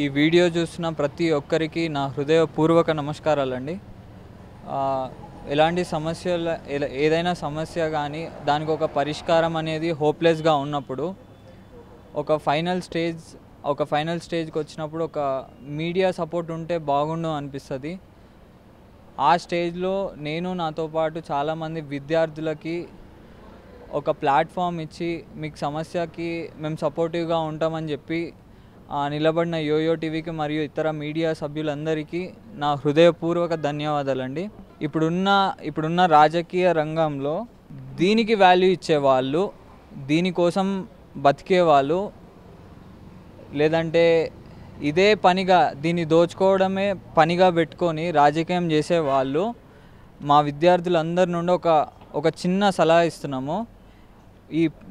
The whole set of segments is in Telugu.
ఈ వీడియో చూస్తున్న ప్రతి ఒక్కరికి నా హృదయపూర్వక నమస్కారాలండి. ఎలాంటి సమస్యలు ఏదైనా సమస్య కానీ దానికి ఒక పరిష్కారం అనేది హోప్లెస్గా ఉన్నప్పుడు ఒక ఫైనల్ స్టేజ్కి వచ్చినప్పుడు ఒక మీడియా సపోర్ట్ ఉంటే బాగుండు అనిపిస్తుంది. ఆ స్టేజ్లో నాతో పాటు చాలామంది విద్యార్థులకి ఒక ప్లాట్ఫామ్ ఇచ్చి మీకు సమస్యకి మేము సపోర్టివ్గా ఉంటామని చెప్పి నిలబడిన యోయో టీవీకి మరియు ఇతర మీడియా సభ్యులందరికీ నా హృదయపూర్వక ధన్యవాదాలండి. ఇప్పుడున్న రాజకీయ రంగంలో దీనికి వాల్యూ ఇచ్చేవాళ్ళు, దీనికోసం బతికేవాళ్ళు, లేదంటే ఇదే పనిగా దీన్ని దోచుకోవడమే పనిగా పెట్టుకొని రాజకీయం చేసేవాళ్ళు మా విద్యార్థులందరి నుండి ఒక చిన్న సలహా ఇస్తున్నాము.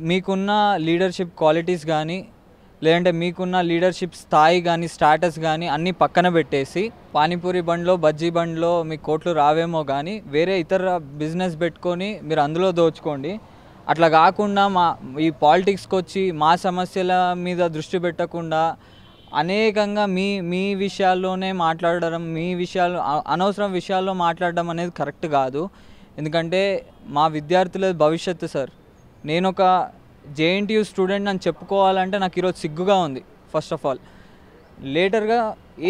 మీకున్న లీడర్షిప్ క్వాలిటీస్ కానీ లేదంటే మీకున్న లీడర్షిప్ స్థాయి కానీ స్టాటస్ కానీ అన్నీ పక్కన పెట్టేసి పానీపూరి బండ్లో బజ్జీ బండ్లో మీకు కోట్లు రావేమో కానీ వేరే ఇతర బిజినెస్ పెట్టుకొని మీరు అందులో దోచుకోండి. అట్లా కాకుండా ఈ పాలిటిక్స్కి వచ్చి మా సమస్యల మీద దృష్టి పెట్టకుండా అనేకంగా మీ విషయాల్లోనే మాట్లాడడం, అనవసరం విషయాల్లో మాట్లాడడం అనేది కరెక్ట్ కాదు. ఎందుకంటే మా విద్యార్థుల భవిష్యత్తు సార్. నేను ఒక జేఎన్టీయూ స్టూడెంట్ అని చెప్పుకోవాలంటే నాకు ఈరోజు సిగ్గుగా ఉంది. ఫస్ట్ ఆఫ్ ఆల్ లేటర్గా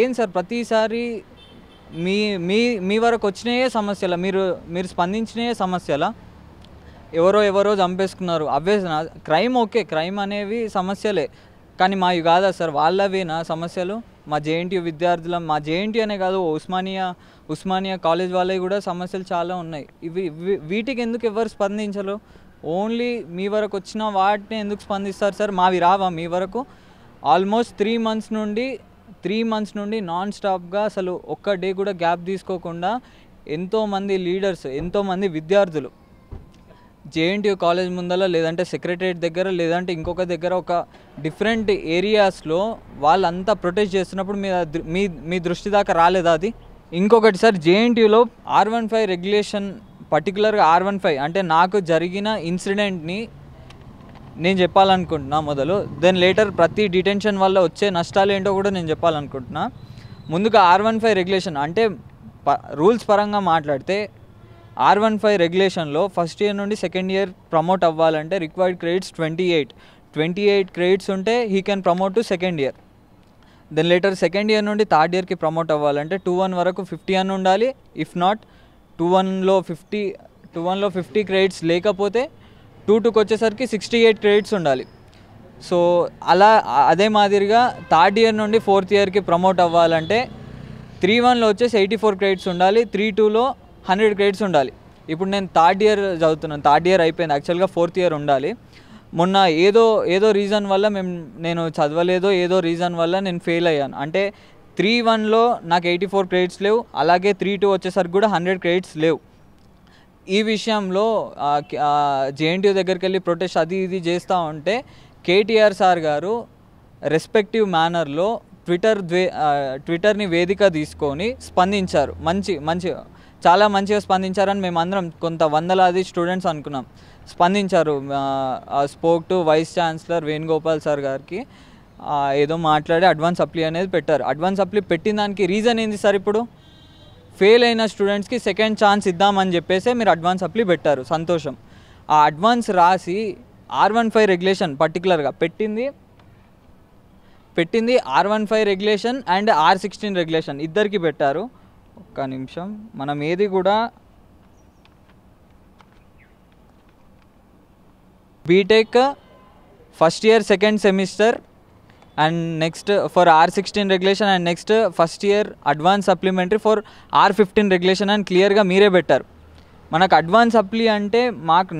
ఏం సార్ ప్రతిసారి మీ వరకు వచ్చినాయే సమస్యల, మీరు స్పందించినాయే సమస్యల, ఎవరో చంపేసుకున్నారు అవే క్రైమ్. ఓకే, క్రైమ్ అనేవి సమస్యలే, కానీ మావి కాదా సార్? వాళ్ళవేనా సమస్యలు? మా జేఎన్టీయూ విద్యార్థుల, మా జేఎన్టీయూ అనే కాదు ఉస్మానియా కాలేజ్ వాళ్ళవి కూడా సమస్యలు చాలా ఉన్నాయి. వీటికి ఎందుకు ఎవరు స్పందించరు? ఓన్లీ మీ వరకు వచ్చిన వాటిని ఎందుకు స్పందిస్తారు సార్? మావి రావా మీ వరకు? ఆల్మోస్ట్ 3 మంత్స్ నుండి నాన్ స్టాప్గా అసలు ఒక్క డే కూడా గ్యాప్ తీసుకోకుండా ఎంతోమంది లీడర్స్, ఎంతోమంది విద్యార్థులు జేఎన్టీయూ కాలేజ్ ముందర లేదంటే సెక్రటరియట్ దగ్గర లేదంటే ఇంకొక దగ్గర ఒక డిఫరెంట్ ఏరియాస్లో వాళ్ళంతా ప్రొటెస్ట్ చేస్తున్నప్పుడు మీ దృష్టి దాకా రాలేదా అది? ఇంకొకటి సార్, జేఎన్టీయూలో R15 రెగ్యులేషన్, పర్టికులర్గా R15 అంటే నాకు జరిగిన ఇన్సిడెంట్ని నేను చెప్పాలనుకుంటున్నా మొదలు. దెన్ లేటర్ ప్రతి డిటెన్షన్ వల్ల వచ్చే నష్టాలు ఏంటో కూడా నేను చెప్పాలనుకుంటున్నా. ముందుగా R15 రెగ్యులేషన్ అంటే రూల్స్ పరంగా మాట్లాడితే R15 రెగ్యులేషన్లో ఫస్ట్ ఇయర్ నుండి సెకండ్ ఇయర్ ప్రమోట్ అవ్వాలంటే రిక్వైర్డ్ క్రెడిట్స్ 28 క్రెడిట్స్ ఉంటే he can promote to second year. Then later second year నుండి థర్డ్ ఇయర్కి ప్రమోట్ అవ్వాలంటే 2-1 వరకు 50 అని ఉండాలి. ఇఫ్ నాట్ 2-1లో 50 క్రెడిట్స్ లేకపోతే 2-2కి వచ్చేసరికి 68 క్రెడిట్స్ ఉండాలి. సో అదే మాదిరిగా థర్డ్ ఇయర్ నుండి ఫోర్త్ ఇయర్కి ప్రమోట్ అవ్వాలంటే 3-1లో వచ్చేసి 84 క్రెడిట్స్ ఉండాలి, 3-2లో 100 క్రెడిట్స్ ఉండాలి. ఇప్పుడు నేను థర్డ్ ఇయర్ చదువుతున్నాను, థర్డ్ ఇయర్ అయిపోయింది, యాక్చువల్గా ఫోర్త్ ఇయర్ ఉండాలి. మొన్న ఏదో రీజన్ వల్ల నేను చదవలేదో ఏదో రీజన్ వల్ల నేను ఫెయిల్ అయ్యాను. అంటే 3-1లో నాకు 84 క్రెడిట్స్ లేవు, అలాగే 3-2 వచ్చేసరికి కూడా 100 క్రెడిట్స్ లేవు. ఈ విషయంలో జేఎన్టీయూ దగ్గరికి వెళ్ళి ప్రొటెస్ట్ అది ఇది చేస్తూ ఉంటే కేటీఆర్ సార్ గారు రెస్పెక్టివ్ మేనర్లో ట్విట్టర్ని వేదిక తీసుకొని స్పందించారు. చాలా మంచిగా స్పందించారని మేమందరం కొంత వందలాది స్టూడెంట్స్ అనుకున్నాం. స్పందించారు. Spoke to vice chancellor Venugopal sir గారికి ఏదో మాట్లాడి అడ్వాన్స్ అప్లై అనేది పెట్టారు. అడ్వాన్స్ అప్లై పెట్టిన దానికి రీజన్ ఏంది సార్? ఇప్పుడు ఫెయిల్ అయిన స్టూడెంట్స్కి సెకండ్ ఛాన్స్ ఇద్దామని చెప్పేసి మీరు అడ్వాన్స్ అప్లై పెట్టారు, సంతోషం. ఆ అడ్వాన్స్ రాసి R15 రెగ్యులేషన్ పర్టికులర్గా పెట్టింది R15 regulation and R16 regulation ఇద్దరికి పెట్టారు. ఒక్క నిమిషం, మనం ఏది కూడా BTech first year second semester and next for R16 regulation and next first year advance supplementary for R15 regulation అని క్లియర్గా మీరే పెట్టారు. మనకు అడ్వాన్స్ అప్లీ అంటే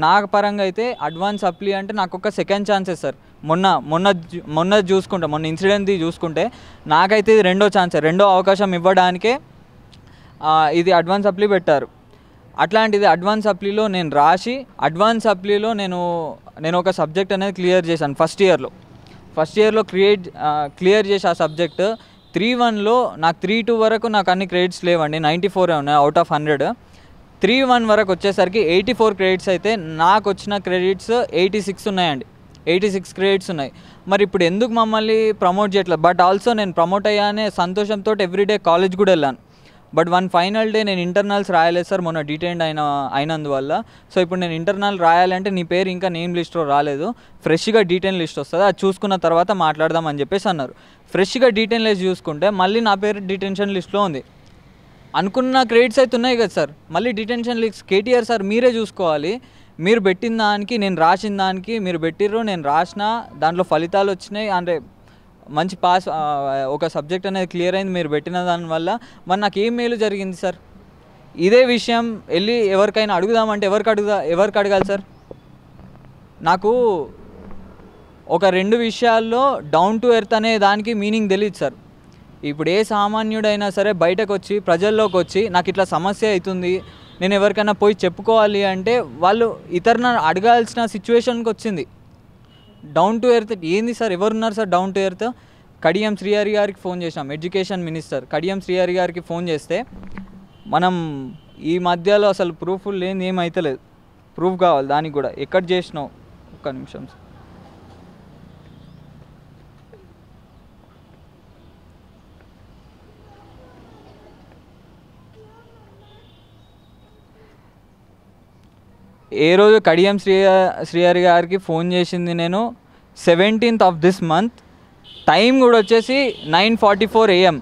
నాకు పరంగా అయితే అడ్వాన్స్ అప్లీ అంటే నాకు ఒక సెకండ్ ఛాన్సెస్ సార్. మొన్న చూసుకుంటే, మొన్న ఇన్సిడెంట్ది చూసుకుంటే నాకైతే ఇది రెండో అవకాశం ఇవ్వడానికే ఇది అడ్వాన్స్ అప్లీ పెట్టారు. అట్లాంటిది అడ్వాన్స్ అప్లీలో నేను రాసి అడ్వాన్స్ అప్లీలో నేను ఒక సబ్జెక్ట్ అనేది క్లియర్ చేశాను ఫస్ట్ ఇయర్లో క్లియర్ చేసి ఆ సబ్జెక్ట్ 3-1లో నాకు 3-2 వరకు నాకు అన్ని క్రెడిట్స్ లేవండి, 94 ఉన్నాయి అవుట్ ఆఫ్ 100. 3-1 వరకు వచ్చేసరికి 84 క్రెడిట్స్ అయితే నాకు వచ్చిన క్రెడిట్స్ 86 ఉన్నాయండి. 86 క్రెడిట్స్ ఉన్నాయి. మరి ఇప్పుడు ఎందుకు మమ్మల్ని ప్రమోట్ చేయట్లేదు? బట్ ఆల్సో నేను ప్రమోట్ అయ్యానే సంతోషంతో ఎవ్రీడే కాలేజ్ కూడా వెళ్ళాను. బట్ వన్ ఫైనల్ డే నేను ఇంటర్నల్స్ రాయలేదు సార్, మొన్న డీటైన్ అయినందువల్ల. సో ఇప్పుడు నేను ఇంటర్నల్ రాయాలంటే నీ పేరు ఇంకా నేమ్ లిస్ట్లో రాలేదు, ఫ్రెష్గా డీటైన్ లిస్ట్ వస్తుంది, అది చూసుకున్న తర్వాత మాట్లాడదామని చెప్పేసి అన్నారు. ఫ్రెష్గా డీటైన్ లిస్ట్ చూసుకుంటే మళ్ళీ నా పేరు డిటెన్షన్ లిస్ట్లో ఉంది. అనుకున్న క్రెడిట్స్ అయితే ఉన్నాయి కదా సార్, మళ్ళీ డిటెన్షన్ లిస్ట్. కేటీఆర్ సార్ మీరే చూసుకోవాలి, మీరు పెట్టిన దానికి నేను రాసిన దానికి మీరు పెట్టిర్రు, నేను రాసిన దాంట్లో ఫలితాలు వచ్చినాయి, అంటే మంచి పాస్, ఒక సబ్జెక్ట్ అనేది క్లియర్ అయింది మీరు పెట్టిన దానివల్ల. మరి నాకు ఏం మేలు జరిగింది సార్? ఇదే విషయం వెళ్ళి ఎవరికైనా అడుగుదామంటే ఎవరికి అడగాలి సార్? నాకు ఒక 2 విషయాల్లో డౌన్ టు ఎర్త్ అనే దానికి మీనింగ్ తెలియదు సార్. ఇప్పుడు ఏ సామాన్యుడైనా సరే బయటకు వచ్చి ప్రజల్లోకి వచ్చి నాకు ఇట్లా సమస్య అవుతుంది, నేను ఎవరికైనా పోయి చెప్పుకోవాలి అంటే వాళ్ళు ఇతరులను అడగాల్సిన సిచ్యువేషన్కి వచ్చింది. డౌన్ టు ఎర్త్ ఏంది సార్? ఎవరున్నారు sir down to earth? Kadiyam Srihari గారికి ఫోన్ చేసాం, ఎడ్యుకేషన్ మినిస్టర్ కడియం శ్రీహరి గారికి ఫోన్ చేస్తే మనం ఈ మధ్యలో అసలు ప్రూఫ్ లేని ఏమైతలేదు, ప్రూఫ్ కావాలి దానికి కూడా. ఎక్కడ చేసినావు? ఒక్క నిమిషం సార్. ఏ రోజు కడియం శ్రీహరి గారికి ఫోన్ చేసింది నేను 17th of this month, time కూడా వచ్చేసి 9:44 AM.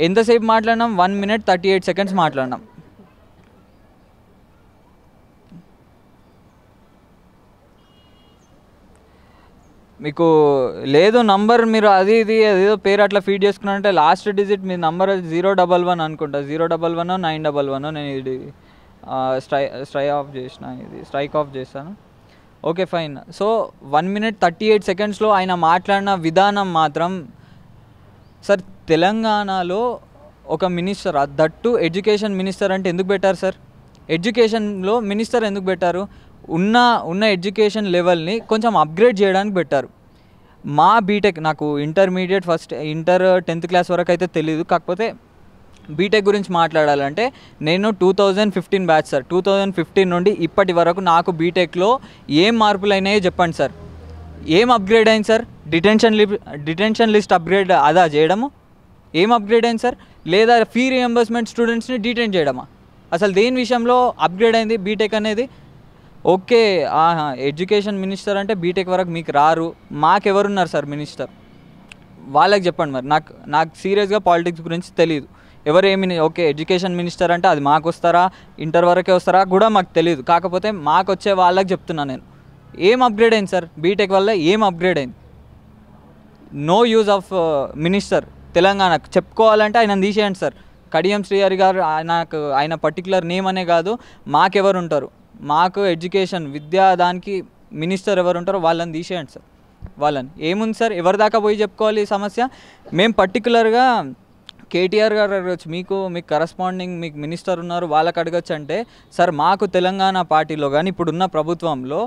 ఎంతసేపు మాట్లాడినాం? 1 minute 38 seconds మాట్లాడినాం. మీకు లేదు నంబర్, మీరు అది ఇది అదేదో పేరు అట్లా ఫీడ్ చేసుకున్నారంటే లాస్ట్ డిజిట్ మీ నంబర్ 011 అనుకుంటా, 011 911. నేను ఇది స్ట్రైక్ ఆఫ్ చేశాను. Okay fine. సో 1 minute 38 secondsలో ఆయన మాట్లాడిన విధానం మాత్రం సార్, తెలంగాణలో ఒక మినిస్టర్, దట్టు ఎడ్యుకేషన్ మినిస్టర్ అంటే ఎందుకు పెట్టారు సార్? ఎడ్యుకేషన్లో మినిస్టర్ ఎందుకు పెట్టారు? ఉన్న ఎడ్యుకేషన్ లెవెల్ని కొంచెం అప్గ్రేడ్ చేయడానికి పెట్టారు. మా బీటెక్, నాకు intermediate first inter 10th class వరకు అయితే తెలీదు, కాకపోతే బీటెక్ గురించి మాట్లాడాలంటే నేను 2015 బ్యాచ్ సార్. 2015 నుండి ఇప్పటి వరకు నాకు బీటెక్లో ఏం మార్పులు అయినాయో చెప్పండి సార్. ఏం అప్గ్రేడ్ అయింది సార్? డిటెన్షన్ లిస్ట్ అప్గ్రేడ్ అదా చేయడము? ఏం అప్గ్రేడ్ అయింది సార్? లేదా ఫీ రియంబర్స్మెంట్ స్టూడెంట్స్ని డిటైన్ చేయడమా? అసలు దేని విషయంలో అప్గ్రేడ్ అయింది బీటెక్ అనేది? ఓకే, ఎడ్యుకేషన్ మినిస్టర్ అంటే బీటెక్ వరకు మీకు రారు, మాకెవరున్నారు సార్ మినిస్టర్? వాళ్ళకి చెప్పండి. మరి నాకు సీరియస్గా పాలిటిక్స్ గురించి తెలియదు, ఎవరేమి. ఓకే, ఎడ్యుకేషన్ మినిస్టర్ అంటే అది మాకు వస్తారా, ఇంటర్ వరకే వస్తారా కూడా మాకు తెలియదు. కాకపోతే మాకు వచ్చే వాళ్ళకి చెప్తున్నా నేను, ఏం అప్గ్రేడ్ అయింది సార్ బీటెక్ వల్ల? ఏం అప్గ్రేడ్ అయింది? నో యూజ్ ఆఫ్ మినిస్టర్ తెలంగాణకు. చెప్పుకోవాలంటే ఆయన తీసేయండి సార్. కడియం శ్రీహరి గారు ఆయన పర్టికులర్ నేమ్ అనే కాదు, మాకెవరు ఉంటారు, మాకు ఎడ్యుకేషన్ విద్యా దానికి మినిస్టర్ ఎవరు ఉంటారో వాళ్ళని తీసేయండి సార్. వాళ్ళని ఏముంది సార్, ఎవరి దాకా పోయి చెప్పుకోవాలి ఈ సమస్య? మేము పర్టికులర్గా కేటీఆర్ గారు అడగచ్చు, మీకు కరస్పాండింగ్ మీకు మినిస్టర్ ఉన్నారు వాళ్ళకి అడగచ్చు అంటే, సార్ మాకు తెలంగాణ పార్టీలో కానీ ఇప్పుడున్న ప్రభుత్వంలో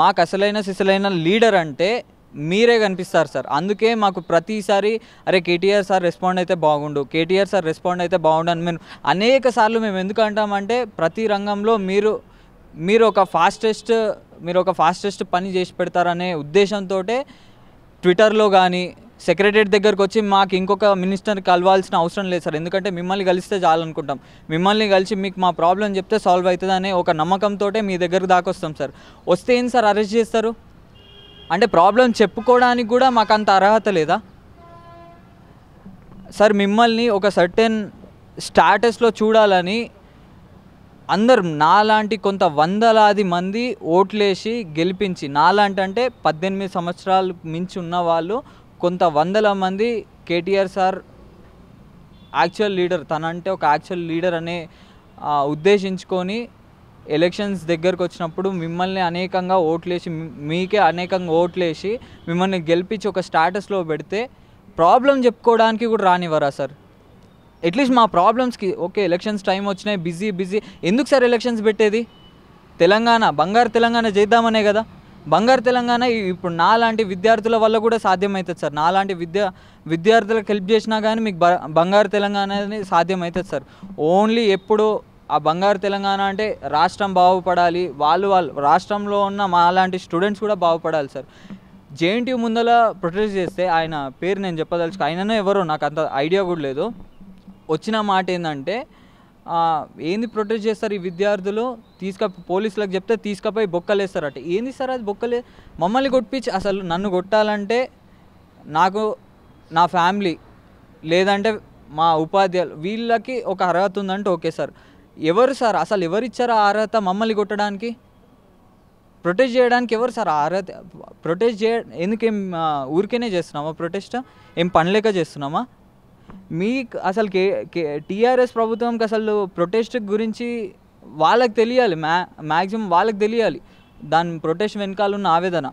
మాకు అసలైన లీడర్ అంటే మీరే కనిపిస్తారు సార్. అందుకే మాకు ప్రతిసారి అరే కేటీఆర్ సార్ రెస్పాండ్ అయితే బాగుండు, కేటీఆర్ సార్ రెస్పాండ్ అయితే బాగుండు అని మేము అనేక సార్లు మేము ఎందుకు అంటామంటే, ప్రతి రంగంలో మీరు ఒక ఫాస్టెస్ట్ పని చేసి పెడతారనే ఉద్దేశంతో ట్విట్టర్లో కానీ సెక్రటరీ దగ్గరకు వచ్చి మాకు ఇంకొక మినిస్టర్ని కలవాల్సిన అవసరం లేదు సార్, ఎందుకంటే మిమ్మల్ని కలిస్తే చాలనుకుంటాం, మిమ్మల్ని కలిసి మీకు మా ప్రాబ్లం చెప్తే సాల్వ్ అవుతుంది అనే ఒక నమ్మకంతో మీ దగ్గరకు దాకా వస్తాం సార్. వస్తే ఏంటి సార్ అరెస్ట్ చేస్తారు? అంటే ప్రాబ్లం చెప్పుకోవడానికి కూడా మాకు అంత అర్హత లేదా సార్? మిమ్మల్ని ఒక సర్టెన్ స్టాటస్లో చూడాలని అందరు నాలాంటి కొంత వందలాది మంది ఓట్లేసి గెలిపించి, నాలాంటి అంటే 18 సంవత్సరాలు మించి ఉన్న వాళ్ళు కొంత వందల మంది కేటీఆర్ సార్ యాక్చువల్ లీడర్, తనంటే ఒక యాక్చువల్ లీడర్ అనే ఉద్దేశించుకొని ఎలక్షన్స్ దగ్గరకు వచ్చినప్పుడు మిమ్మల్ని అనేకంగా ఓట్లేసి, మీకే అనేకంగా ఓట్లేసి మిమ్మల్ని గెలిపించి ఒక స్టాటస్లో పెడితే ప్రాబ్లం చెప్పుకోవడానికి కూడా రానివ్వరా సార్? అట్లీస్ట్ మా ప్రాబ్లమ్స్కి ఓకే ఎలక్షన్స్ టైం వచ్చినాయి, బిజీ ఎందుకు సార్ ఎలక్షన్స్ పెట్టేది? బంగారు తెలంగాణ చేద్దామనే కదా. బంగారు తెలంగాణ ఇప్పుడు నాలాంటి విద్యార్థుల వల్ల కూడా సాధ్యమవుతుంది సార్. నాలాంటి విద్యార్థులకు హెల్ప్ చేసినా కానీ మీకు బంగారు తెలంగాణ అనేది సాధ్యమవుతుంది సార్. ఓన్లీ ఎప్పుడు ఆ బంగారు తెలంగాణ అంటే రాష్ట్రం బాగుపడాలి, వాళ్ళు రాష్ట్రంలో ఉన్న మాలాంటి స్టూడెంట్స్ కూడా బాగుపడాలి సార్. జేఎన్టీయూ ముందల ప్రొటెస్ట్ చేస్తే ఆయన పేరు నేను చెప్పదలుచుకో, ఆయననే ఎవరో నాకు అంత ఐడియా కూడా లేదు. వచ్చిన మాట ఏంటంటే ఏంది ప్రొటెస్ట్ చేస్తారు ఈ విద్యార్థులు, పోలీసులకు చెప్తే తీసుకపోయి బొక్కలేస్తారట. ఏంది సార్ అది బొక్కలే? మమ్మల్ని కొట్టించి అసలు నన్ను కొట్టాలంటే నాకు నా ఫ్యామిలీ లేదంటే మా ఉపాధ్యాయులు వీళ్ళకి ఒక అర్హత ఉందంటే ఓకే సార్. ఎవరు సార్ అసలు ఎవరిచ్చారు ఆ అర్హత మమ్మల్ని కొట్టడానికి, ప్రొటెస్ట్ చేయడానికి? ఎవరు సార్ ఆ అర్హత? ప్రొటెస్ట్ ఎందుకేం ఊరికేనే చేస్తున్నామా ప్రొటెస్ట్? ఏం పనిలేక చేస్తున్నామా? మీకు అసలు టీఆర్ఎస్ ప్రభుత్వంకి అసలు ప్రొటెస్ట్ గురించి వాళ్ళకి తెలియాలి, మ్యాక్సిమం వాళ్ళకి తెలియాలి దాని ప్రొటెస్ట్ వెనకాల ఉన్న ఆవేదన.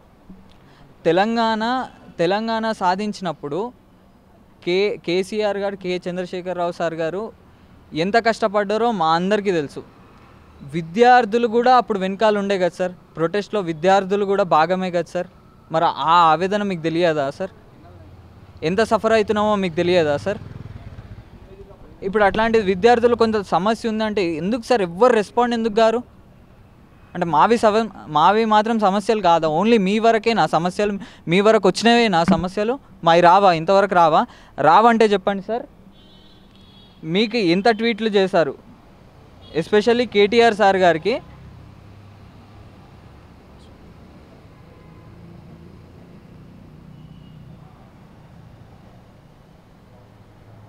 తెలంగాణ సాధించినప్పుడు కేసీఆర్ గారు, చంద్రశేఖరరావు సార్ గారు ఎంత కష్టపడ్డారో మా అందరికీ తెలుసు. విద్యార్థులు కూడా అప్పుడు వెనకాల ఉండే కదా సార్, ప్రొటెస్ట్లో విద్యార్థులు కూడా భాగమే కదా సార్. మరి ఆ ఆవేదన మీకు తెలియదా సార్? ఎంత సఫర్ అవుతున్నామో మీకు తెలియదా సార్? ఇప్పుడు అట్లాంటి విద్యార్థులు కొంత సమస్య ఉందంటే ఎందుకు సార్ ఎవ్వరు రెస్పాండ్ ఎందుకు గారు? అంటే మావి మాత్రం సమస్యలు కాదా? ఓన్లీ మీ వరకే నా సమస్యలు, మీ వరకు వచ్చినవే నా సమస్యలు, మావి రావా? ఇంతవరకు రావంటే చెప్పండి సార్. మీకు ఎంత ట్వీట్లు చేశారు, ఎస్పెషల్లీ కేటీఆర్ సార్ గారికి.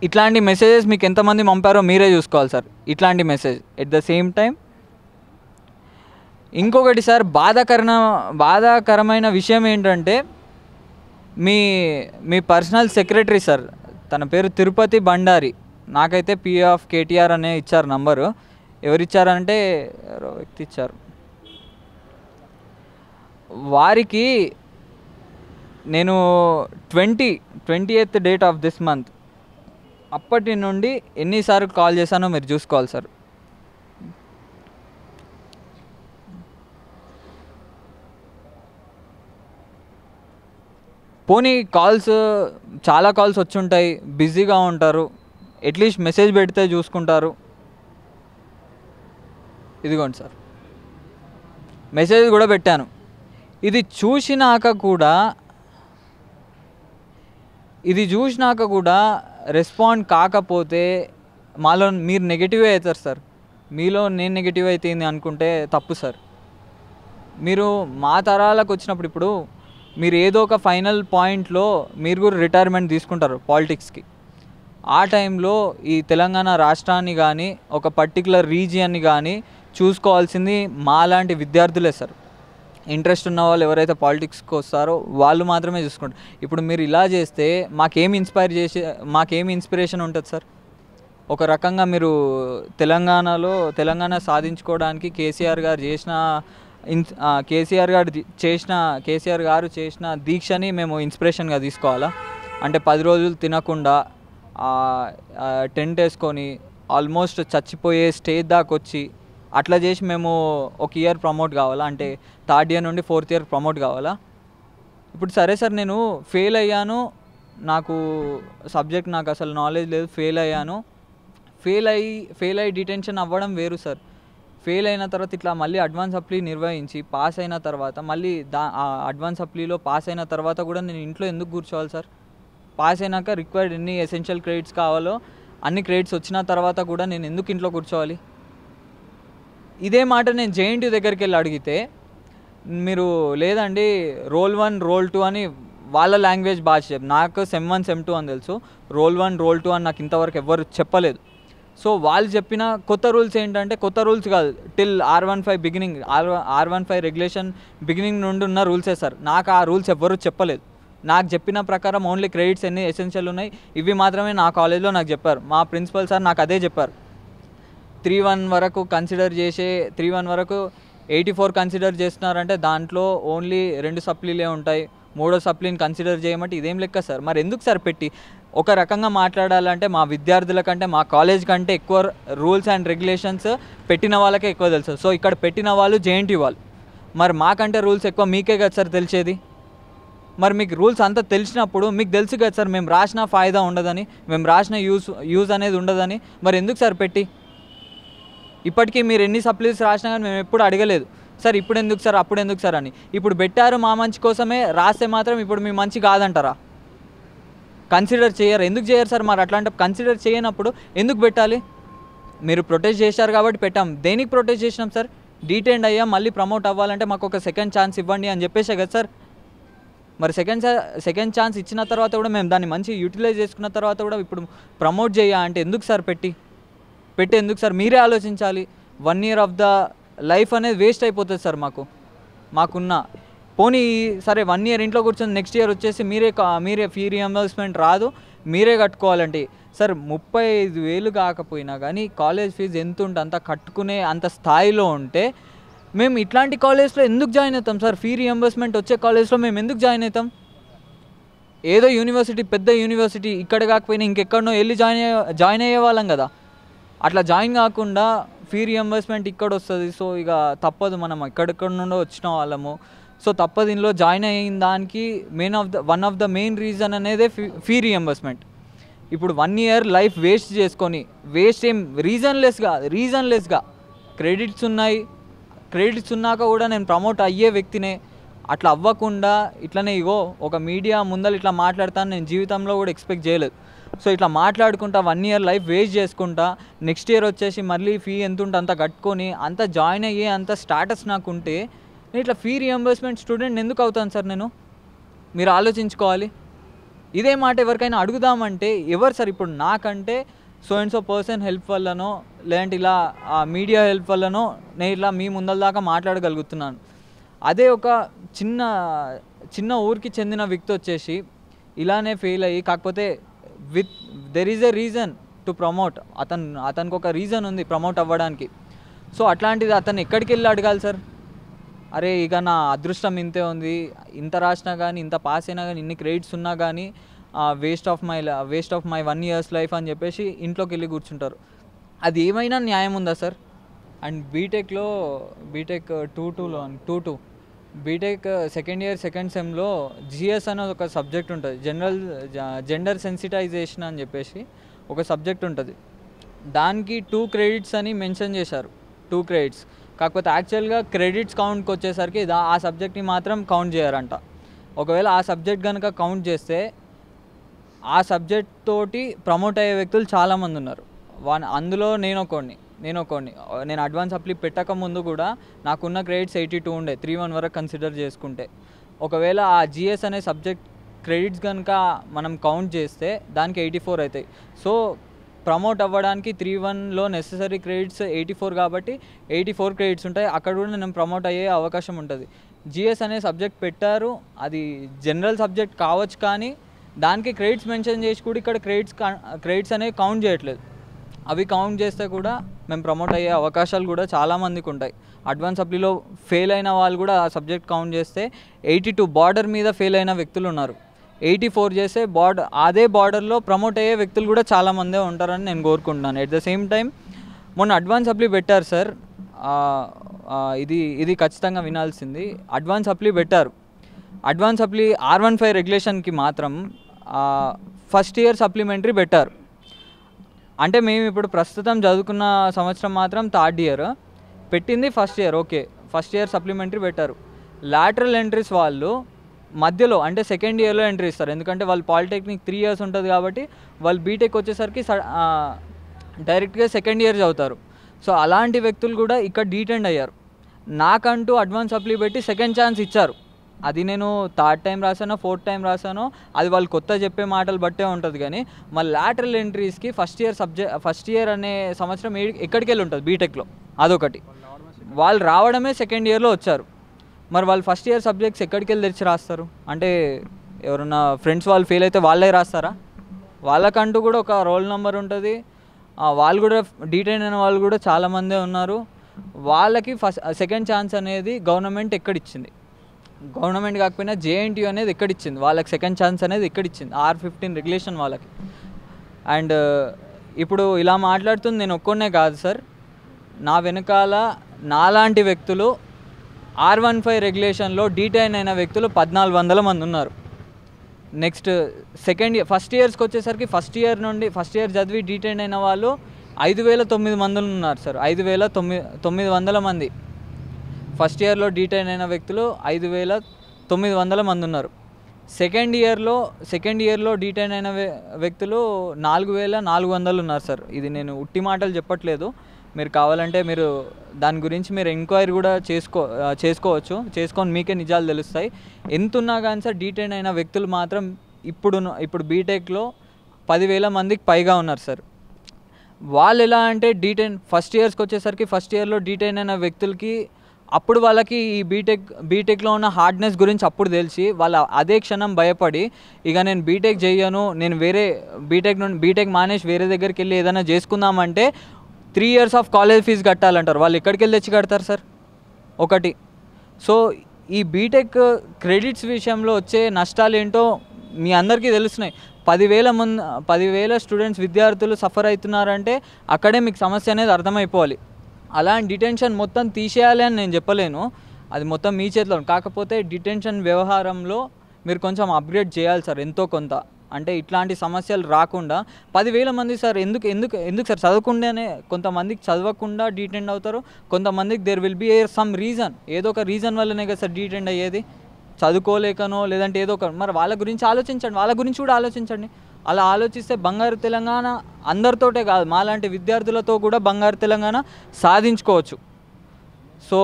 ఇట్లాంటి మెసేజెస్ మీకు ఎంతమంది పంపారో మీరే చూసుకోవాలి సార్. ఇట్లాంటి message at the same time ఇంకొకటి సార్, బాధాకరమైన విషయం ఏంటంటే మీ పర్సనల్ సెక్రటరీ సార్, తన పేరు తిరుపతి బండారి, నాకైతే పిఏ ఆఫ్ కేటీఆర్ అనే ఇచ్చారు నంబరు. ఎవరిచ్చారంటే ఎవరో వ్యక్తి ఇచ్చారు. వారికి నేను 28th date of this month అప్పటి నుండి ఎన్నిసార్లు కాల్ చేశానో మీరు చూసుకోవాలి సార్. పోనీ చాలా కాల్స్ వచ్చి ఉంటాయి, బిజీగా ఉంటారు, అట్లీస్ట్ మెసేజ్ పెడితే చూసుకుంటారు. ఇదిగోండి సార్, మెసేజ్ కూడా పెట్టాను. ఇది చూసినాక కూడా రెస్పాండ్ కాకపోతే మాలో మీరు నెగిటివ్ అవుతారు సార్. మీలో నేను నెగిటివ్ అవుతుంది అనుకుంటే తప్పు సార్. మీరు మా తరాలకు వచ్చినప్పుడు ఇప్పుడు మీరు ఏదో ఒక ఫైనల్ పాయింట్లో మీరు కూడా రిటైర్మెంట్ తీసుకుంటారు పాలిటిక్స్కి. ఆ టైంలో ఈ తెలంగాణ రాష్ట్రాన్ని కానీ ఒక పర్టికులర్ రీజియన్ని కానీ చూసుకోవాల్సింది మాలాంటి విద్యార్థులే సార్. ఇంట్రెస్ట్ ఉన్న వాళ్ళు ఎవరైతే పాలిటిక్స్కి వస్తారో వాళ్ళు మాత్రమే చూసుకుంటారు. ఇప్పుడు మీరు ఇలా చేస్తే మాకేమి ఇన్స్పిరేషన్ ఉంటుంది సార్? ఒక రకంగా మీరు తెలంగాణ సాధించుకోవడానికి కేసీఆర్ గారు చేసిన దీక్షని మేము ఇన్స్పిరేషన్గా తీసుకోవాలా? అంటే 10 రోజులు తినకుండా టెంట్ వేసుకొని ఆల్మోస్ట్ చచ్చిపోయే స్టేజ్ దాకా వచ్చి అట్లా చేసి మేము ఒక ఇయర్ ప్రమోట్ కావాలా? అంటే 3rd year నుండి 4th year ప్రమోట్ కావాలా? ఇప్పుడు సరే సార్, నేను ఫెయిల్ అయ్యాను, నాకు సబ్జెక్ట్ నాకు అసలు నాలెడ్జ్ లేదు, ఫెయిల్ అయ్యి డిటెన్షన్ అవ్వడం వేరు సార్. ఫెయిల్ అయిన తర్వాత ఇట్లా మళ్ళీ అడ్వాన్స్ అప్లీ నిర్వహించి పాస్ అయిన తర్వాత మళ్ళీ అడ్వాన్స్ అప్లీలో పాస్ అయిన తర్వాత కూడా నేను ఇంట్లో ఎందుకు కూర్చోవాలి సార్? పాస్ అయినాక రిక్వైర్డ్ ఎన్ని ఎసెన్షియల్ క్రెడిట్స్ కావాలో అన్ని క్రెడిట్స్ వచ్చిన తర్వాత కూడా నేను ఎందుకు ఇంట్లో కూర్చోవాలి? ఇదే మాట నేను జేఎన్టీయూ దగ్గరికి వెళ్ళి అడిగితే మీరు లేదండి రోల్ 1 రోల్ 2 అని వాళ్ళ లాంగ్వేజ్ భాష నాకు సెమ్ 1 సెమ్ 2 అని తెలుసు, రోల్ 1 రోల్ 2 అని నాకు ఇంతవరకు ఎవ్వరు చెప్పలేదు. సో వాళ్ళు చెప్పిన కొత్త రూల్స్ ఏంటంటే, కొత్త రూల్స్ కాదు, టిల్ R15 రెగ్యులేషన్ బిగినింగ్ నుండి ఉన్న రూల్సే సార్. నాకు ఆ రూల్స్ ఎవ్వరూ చెప్పలేదు. నాకు చెప్పిన ప్రకారం ఓన్లీ క్రెడిట్స్ ఎన్ని ఎసెన్షియల్ ఉన్నాయి ఇవి మాత్రమే నా కాలేజ్లో నాకు చెప్పారు. మా ప్రిన్సిపల్ సార్ నాకు అదే చెప్పారు. 3-1 వరకు కన్సిడర్ చేసే 3-1 వరకు 84 కన్సిడర్ చేస్తున్నారంటే దాంట్లో ఓన్లీ 2 సప్లీలే ఉంటాయి, 3వ సప్లీని కన్సిడర్ చేయమంటే ఇదేం లెక్క సార్? మరి ఎందుకు సార్ పెట్టి ఒక రకంగా మాట్లాడాలంటే మా విద్యార్థుల కంటే మా కాలేజ్ కంటే ఎక్కువ రూల్స్ అండ్ రెగ్యులేషన్స్ పెట్టిన వాళ్ళకే ఎక్కువ తెలుసు. సో ఇక్కడ పెట్టిన వాళ్ళు జేఎన్టీయూ వాళ్ళు, మరి మాకంటే రూల్స్ ఎక్కువ మీకే కదా సార్ తెలిసేది. మరి మీకు రూల్స్ అంతా తెలిసినప్పుడు మీకు తెలుసు కదా సార్ మేము రాసిన ఫాయిదా ఉండదని, మేము రాసిన యూజ్ అనేది ఉండదని, మరి ఎందుకు సార్ పెట్టి? ఇప్పటికీ మీరు ఎన్ని సప్లీస్ రాసినా కానీ మేము ఎప్పుడు అడగలేదు సార్ ఇప్పుడు ఎందుకు సార్ అప్పుడు ఎందుకు సార్ అని. ఇప్పుడు పెట్టారు మా మంచి కోసమే, రాస్తే మాత్రం ఇప్పుడు మీ మంచి కాదంటారా? కన్సిడర్ చేయరు. ఎందుకు చేయరు సార్? మరి అట్లాంటి కన్సిడర్ చేయనప్పుడు ఎందుకు పెట్టాలి? మీరు ప్రొటెస్ట్ చేశారు కాబట్టి పెట్టాం. దేనికి ప్రొటెస్ట్ చేసినాం సార్? డీటెయిన్ అయ్యా, మళ్ళీ ప్రమోట్ అవ్వాలంటే మాకు ఒక సెకండ్ ఛాన్స్ ఇవ్వండి అని చెప్పేసే కదా సార్. మరి సెకండ్ ఛాన్స్ ఇచ్చిన తర్వాత కూడా మేము దాన్ని మంచి యూటిలైజ్ చేసుకున్న తర్వాత కూడా ఇప్పుడు ప్రమోట్ చేయ అంటే ఎందుకు సార్? పెట్టి ఎందుకు సార్? మీరే ఆలోచించాలి. 1 year ఆఫ్ ద లైఫ్ అనేది వేస్ట్ అయిపోతుంది సార్ మాకున్న. పోనీ సరే 1 year ఇంట్లో కూర్చొని నెక్స్ట్ ఇయర్ వచ్చేసి మీరే ఫీ రీఎంబర్స్మెంట్ రాదు, మీరే కట్టుకోవాలంటే సార్ 35,000 కాకపోయినా కానీ కాలేజ్ ఫీజు ఎంత ఉంటే అంత కట్టుకునే అంత స్థాయిలో ఉంటే మేము ఇట్లాంటి కాలేజ్లో ఎందుకు జాయిన్ అవుతాం సార్? ఫీ రీఎంబర్స్మెంట్ వచ్చే కాలేజ్లో మేము ఎందుకు జాయిన్ అవుతాం? ఏదో యూనివర్సిటీ, పెద్ద యూనివర్సిటీ ఇక్కడ కాకపోయినా ఇంకెక్కడనో వెళ్ళి జాయిన్ అయ్యే వాళ్ళం కదా. అట్లా జాయిన్ కాకుండా ఫీ రీఎంబర్స్మెంట్ ఇక్కడ వస్తుంది. సో ఇక తప్పదు, మనం ఎక్కడెక్కడ నుండో వచ్చిన వాళ్ళము. సో తప్పదు, ఇందులో జాయిన్ అయిన దానికి one of the main reason అనేది ఫీ రీఎంబర్స్మెంట్. ఇప్పుడు 1 year లైఫ్ వేస్ట్ చేసుకొని, ఏం రీజన్లెస్గా క్రెడిట్స్ ఉన్నాక కూడా నేను ప్రమోట్ అయ్యే వ్యక్తినే. అట్లా అవ్వకుండా ఇట్లనే ఇగో ఒక మీడియా ముందర ఇట్లా మాట్లాడతాను నేను జీవితంలో కూడా ఎక్స్పెక్ట్ చేయలేదు. సో ఇట్లా మాట్లాడుకుంటా 1 year లైఫ్ వేస్ట్ చేసుకుంటా నెక్స్ట్ ఇయర్ వచ్చేసి మళ్ళీ ఫీ ఎంత ఉంటే అంత కట్టుకొని అంత జాయిన్ అయ్యే అంత స్టాటస్ నాకు ఉంటే నేను ఇట్లా ఫీ రీఎంబర్స్మెంట్ స్టూడెంట్ ఎందుకు అవుతాను సార్? మీరు ఆలోచించుకోవాలి. ఇదే మాట ఎవరికైనా అడుగుదామంటే ఎవరు సార్? ఇప్పుడు నాకంటే so and so person help వల్లనో లేదంటే ఇలా మీడియా హెల్ప్ వల్లనో నేను ఇట్లా మీ ముందల దాకా మాట్లాడగలుగుతున్నాను. అదే ఒక చిన్న ఊరికి చెందిన వ్యక్తి వచ్చేసి ఇలానే ఫెయిల్ అయ్యి, కాకపోతే there is a reason to promote. అతనికి ఒక రీజన్ ఉంది ప్రమోట్ అవ్వడానికి. సో అట్లాంటిది అతను ఎక్కడికి వెళ్ళి అడగాలి సార్? అరే ఇక నా అదృష్టం ఇంతే ఉంది, ఇంత రాసినా కానీ ఇంత పాస్ అయినా కానీ ఇన్ని క్రెడిట్స్ ఉన్నా కానీ waste of my 1 year life అని చెప్పేసి ఇంట్లోకి వెళ్ళి కూర్చుంటారు. అది ఏమైనా న్యాయం ఉందా sir? And BTech 2 BTech second year second సెమ్లో జిఎస్ అనేది ఒక సబ్జెక్ట్ ఉంటుంది, జెండర్ సెన్సిటైజేషన్ అని చెప్పేసి ఒక సబ్జెక్ట్ ఉంటుంది. దానికి 2 credits అని మెన్షన్ చేశారు. 2 credits. కాకపోతే యాక్చువల్గా క్రెడిట్స్ కౌంట్కి వచ్చేసరికి ఆ సబ్జెక్ట్ని మాత్రం కౌంట్ చేయరంట. ఒకవేళ ఆ సబ్జెక్ట్ కనుక కౌంట్ చేస్తే ఆ సబ్జెక్ట్ తోటి ప్రమోట్ అయ్యే వ్యక్తులు చాలామంది ఉన్నారు. అందులో నేను ఒకడిని. నేను అడ్వాన్స్ అప్లై పెట్టక ముందు కూడా నాకున్న క్రెడిట్స్ 82 ఉండే, 3-1 వరకు కన్సిడర్ చేసుకుంటే. ఒకవేళ ఆ జిఎస్ అనే సబ్జెక్ట్ క్రెడిట్స్ కనుక మనం కౌంట్ చేస్తే దానికి 84 అవుతాయి. సో ప్రమోట్ అవ్వడానికి 3-1లో నెససరీ క్రెడిట్స్ 84 కాబట్టి 84 క్రెడిట్స్ ఉంటాయి. అక్కడ కూడా నేను ప్రమోట్ అయ్యే అవకాశం ఉంటుంది. జిఎస్ అనే సబ్జెక్ట్ పెట్టారు, అది జనరల్ సబ్జెక్ట్ కావచ్చు, కానీ దానికి క్రెడిట్స్ మెన్షన్ చేసి కూడా ఇక్కడ క్రెడిట్స్ అనేవి కౌంట్ చేయట్లేదు. అవి కౌంట్ చేస్తే కూడా మేము ప్రమోట్ అయ్యే అవకాశాలు కూడా చాలామందికి ఉంటాయి. అడ్వాన్స్ అప్లీలో ఫెయిల్ అయిన వాళ్ళు కూడా ఆ సబ్జెక్ట్ కౌంట్ చేస్తే 82 బార్డర్ మీద ఫెయిల్ అయిన వ్యక్తులు ఉన్నారు. 84 చేస్తే అదే బార్డర్లో ప్రమోట్ అయ్యే వ్యక్తులు కూడా చాలామందే ఉంటారని నేను కోరుకుంటున్నాను. ఎట్ ద సేమ్ టైం మొన్న అడ్వాన్స్ అప్లీ పెట్టారు సార్, ఇది ఖచ్చితంగా వినాల్సింది. అడ్వాన్స్ అప్లీ పెట్టారు. అడ్వాన్స్ అప్లీ R15 రెగ్యులేషన్కి మాత్రం ఫస్ట్ ఇయర్ సప్లిమెంటరీ పెట్టారు. అంటే మేము ఇప్పుడు ప్రస్తుతం చదువుకున్న సంవత్సరం మాత్రం 3rd year పెట్టింది, first year okay, first year supplementary పెట్టారు. లాటరల్ ఎంట్రీస్ వాళ్ళు మధ్యలో అంటే సెకండ్ ఇయర్లో ఎంట్రీ ఇస్తారు, ఎందుకంటే వాళ్ళు పాలిటెక్నిక్ 3 years ఉంటుంది కాబట్టి వాళ్ళు బీటెక్ వచ్చేసరికి డైరెక్ట్గా సెకండ్ ఇయర్ చదువుతారు. సో అలాంటి వ్యక్తులు కూడా ఇక్కడ డీటెండ్ అయ్యారు. నాకంటూ అడ్వాన్స్ అప్లీ పెట్టి సెకండ్ ఛాన్స్ ఇచ్చారు. అది నేను 3rd time రాసానో 4th time రాసానో అది వాళ్ళు కొత్త చెప్పే మాటలు బట్టే ఉంటుంది. కానీ మళ్ళీ లాటరల్ ఎంట్రీస్కి ఫస్ట్ ఇయర్ అనే సంవత్సరం ఎక్కడికి వెళ్ళి ఉంటుంది బీటెక్లో, అదొకటి. వాళ్ళు రావడమే సెకండ్ ఇయర్లో వచ్చారు. మరి వాళ్ళు ఫస్ట్ ఇయర్ సబ్జెక్ట్స్ ఎక్కడికి వెళ్ళి తెరిచి రాస్తారు? అంటే ఎవరన్నా ఫ్రెండ్స్ వాళ్ళు ఫెయిల్ అయితే వాళ్ళే రాస్తారా? వాళ్ళకంటూ కూడా ఒక రోల్ నెంబర్ ఉంటుంది. వాళ్ళు కూడా డీటెయిన్ అయిన వాళ్ళు కూడా చాలామందే ఉన్నారు. వాళ్ళకి సెకండ్ ఛాన్స్ అనేది గవర్నమెంట్ ఎక్కడిచ్చింది? గవర్నమెంట్ కాకపోయినా JNTU అనేది ఎక్కడిచ్చింది? వాళ్ళకి సెకండ్ ఛాన్స్ అనేది ఎక్కడిచ్చింది? R15 రెగ్యులేషన్ వాళ్ళకి. అండ్ ఇప్పుడు ఇలా మాట్లాడుతుంది నేను ఒక్కనే కాదు సార్, నా వెనకాల నాలాంటి వ్యక్తులు R15 రెగ్యులేషన్లో డీటైన్ అయిన వ్యక్తులు 1400 మంది ఉన్నారు. నెక్స్ట్ ఫస్ట్ ఇయర్స్కి వచ్చేసరికి ఫస్ట్ ఇయర్ చదివి డీటైన్ అయిన వాళ్ళు 5,009 మంది ఉన్నారు సార్. 5,900 మంది. ఫస్ట్ ఇయర్లో డీటైన్ అయిన వ్యక్తులు 5,900 మంది ఉన్నారు. సెకండ్ ఇయర్లో డీటైన్ అయిన వ్యక్తులు 4,400 ఉన్నారు సార్. ఇది నేను ఉట్టి మాటలు చెప్పట్లేదు. మీరు కావాలంటే మీరు దాని గురించి మీరు ఎంక్వైరీ కూడా చేసుకోవచ్చు. చేసుకొని మీకే నిజాలు తెలుస్తాయి. ఎంత ఉన్నా కానీ సార్ డీటైన్ అయిన వ్యక్తులు మాత్రం ఇప్పుడు బీటెక్లో 10,000 మందికి పైగా ఉన్నారు సార్. వాళ్ళు ఎలా అంటే ఫస్ట్ ఇయర్స్కి వచ్చేసరికి ఫస్ట్ ఇయర్లో డీటైన్ అయిన వ్యక్తులకి అప్పుడు వాళ్ళకి ఈ బీటెక్లో ఉన్న హార్డ్నెస్ గురించి అప్పుడు తెలిసి వాళ్ళ అదే క్షణం భయపడి ఇక నేను బీటెక్ చేయను, నేను వేరే బీటెక్ మానేసి వేరే దగ్గరికి వెళ్ళి ఏదైనా చేసుకుందామంటే 3 years ఆఫ్ కాలేజ్ ఫీజు కట్టాలంటారు. వాళ్ళు ఎక్కడికి వెళ్ళి తెచ్చి కడతారు సార్? ఒకటి. సో ఈ బీటెక్ క్రెడిట్స్ విషయంలో వచ్చే నష్టాలు ఏంటో మీ అందరికీ తెలుస్తున్నాయి. 10,000 స్టూడెంట్స్ విద్యార్థులు సఫర్ అవుతున్నారంటే అక్కడే మీకు సమస్య అనేది అర్థమైపోవాలి. అలాంటి డిటెన్షన్ మొత్తం తీసేయాలి అని నేను చెప్పలేను, అది మొత్తం మీ చేతిలో. కాకపోతే డిటెన్షన్ వ్యవహారంలో మీరు కొంచెం అప్గ్రేడ్ చేయాలి సార్ ఎంతో కొంత. అంటే ఇట్లాంటి సమస్యలు రాకుండా 10,000 మంది సార్ ఎందుకు సార్ చదవకుండానే కొంతమందికి చదవకుండా డీటెండ్ అవుతారు, కొంతమందికి there will be some reason, ఏదో ఒక రీజన్ వల్లనే కదా సార్ డీటెండ్ అయ్యేది. చదువుకోలేకనో లేదంటే ఏదో ఒక. మరి వాళ్ళ గురించి ఆలోచించండి, వాళ్ళ గురించి కూడా ఆలోచించండి. అలా ఆలోచిస్తే బంగారు తెలంగాణ అందరితోటే కాదు మాలాంటి విద్యార్థులతో కూడా బంగారు తెలంగాణ సాధించుకోవచ్చు. సో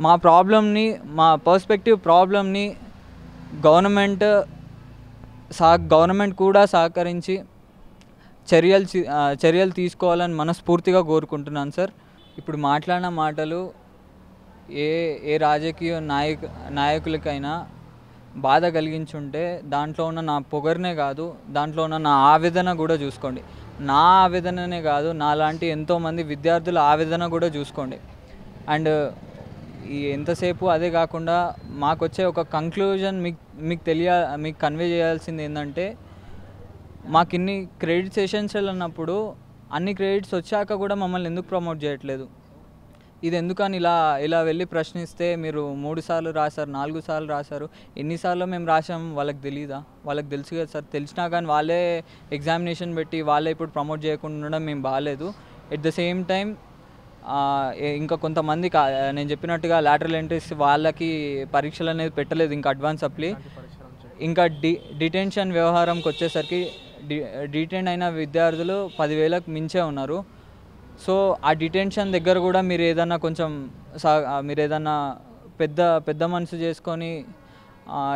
మా ప్రాబ్లమ్ని, మా పర్స్పెక్టివ్ ప్రాబ్లమ్ని గవర్నమెంట్ కూడా సహకరించి చర్యలు తీసుకోవాలని మనస్ఫూర్తిగా కోరుకుంటున్నాను సార్. ఇప్పుడు మాట్లాడిన మాటలు ఏ రాజకీయ నాయకులకైనా బాధ కలిగించుంటే దాంట్లో ఉన్న నా పొగర్నే కాదు, దాంట్లో ఉన్న నా ఆవేదన కూడా చూసుకోండి. నా ఆవేదననే కాదు, నాలాంటి ఎంతోమంది విద్యార్థుల ఆవేదన కూడా చూసుకోండి. అండ్ ఎంతసేపు అదే కాకుండా మాకు వచ్చే ఒక కంక్లూజన్ మీకు కన్వే చేయాల్సింది ఏంటంటే, మాకు ఇన్ని క్రెడిట్స్ ఎసెన్షియల్ అన్నప్పుడు అన్ని క్రెడిట్స్ వచ్చాక కూడా మమ్మల్ని ఎందుకు ప్రమోట్ చేయట్లేదు? ఇది ఎందుకని ఇలా వెళ్ళి ప్రశ్నిస్తే మీరు 3 సార్లు రాశారు, 4 సార్లు రాశారు, ఎన్నిసార్లు మేము రాసాము వాళ్ళకి తెలీదా? వాళ్ళకి తెలుసు కదా సార్. తెలిసినా కానీ వాళ్ళే ఎగ్జామినేషన్ పెట్టి వాళ్ళే ఇప్పుడు ప్రమోట్ చేయకుండా ఉండడం మేము బాగాలేదు. ఎట్ ద సేమ్ టైం ఇంకా కొంతమంది నేను చెప్పినట్టుగా లాటరల్ ఎంట్రీస్ వాళ్ళకి పరీక్షలు అనేది పెట్టలేదు, ఇంకా అడ్వాన్స్ అప్లీ. ఇంకా డిటెన్షన్ వ్యవహారంకి వచ్చేసరికి డిటెండ్ అయిన విద్యార్థులు 10,000కు మించే ఉన్నారు. సో ఆ డిటెన్షన్ దగ్గర కూడా మీరు ఏదన్నా కొంచెం పెద్ద మనసు చేసుకొని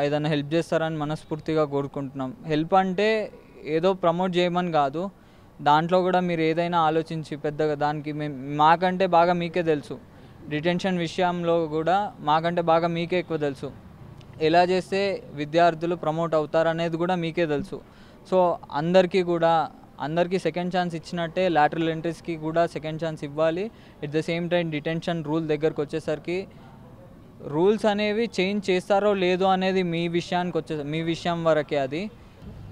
ఏదైనా హెల్ప్ చేస్తారని మనస్ఫూర్తిగా కోరుకుంటున్నాం. హెల్ప్ అంటే ఏదో ప్రమోట్ చేయమని కాదు, దాంట్లో కూడా మీరు ఏదైనా ఆలోచించి పెద్దగా దానికి మాకంటే బాగా మీకే తెలుసు. డిటెన్షన్ విషయంలో కూడా మాకంటే బాగా మీకే ఎక్కువ తెలుసు. ఎలా చేస్తే విద్యార్థులు ప్రమోట్ అవుతారనేది కూడా మీకే తెలుసు. సో అందరికీ సెకండ్ ఛాన్స్ ఇచ్చినట్టే లాటరల్ ఎంట్రీస్కి కూడా సెకండ్ ఛాన్స్ ఇవ్వాలి. At the same time detention rule దగ్గరకు వచ్చేసరికి రూల్స్ అనేవి చేంజ్ చేస్తారో లేదో అనేది మీ విషయం వరకే అది.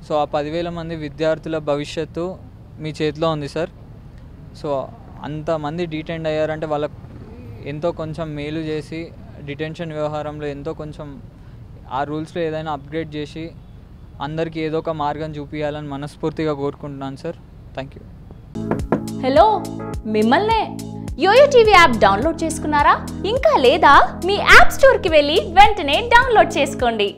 సో ఆ 10,000 మంది విద్యార్థుల భవిష్యత్తు మీ చేతిలో ఉంది సార్. సో అంతమంది డీటెండ్ అయ్యారంటే వాళ్ళకు ఎంతో కొంచెం మేలు చేసి డిటెన్షన్ వ్యవహారంలో ఎంతో కొంచెం ఆ రూల్స్లో ఏదైనా అప్గ్రేడ్ చేసి అందరికీ ఏదో ఒక మార్గం చూపించాలని మనస్ఫూర్తిగా కోరుకుంటున్నాను సార్. Thank you. హలో, మిమ్మల్నే యోయో టీవీ యాప్ డౌన్లోడ్ చేసుకున్నారా? ఇంకా లేదా? మీ యాప్ స్టోర్కి వెళ్ళి వెంటనే డౌన్లోడ్ చేసుకోండి.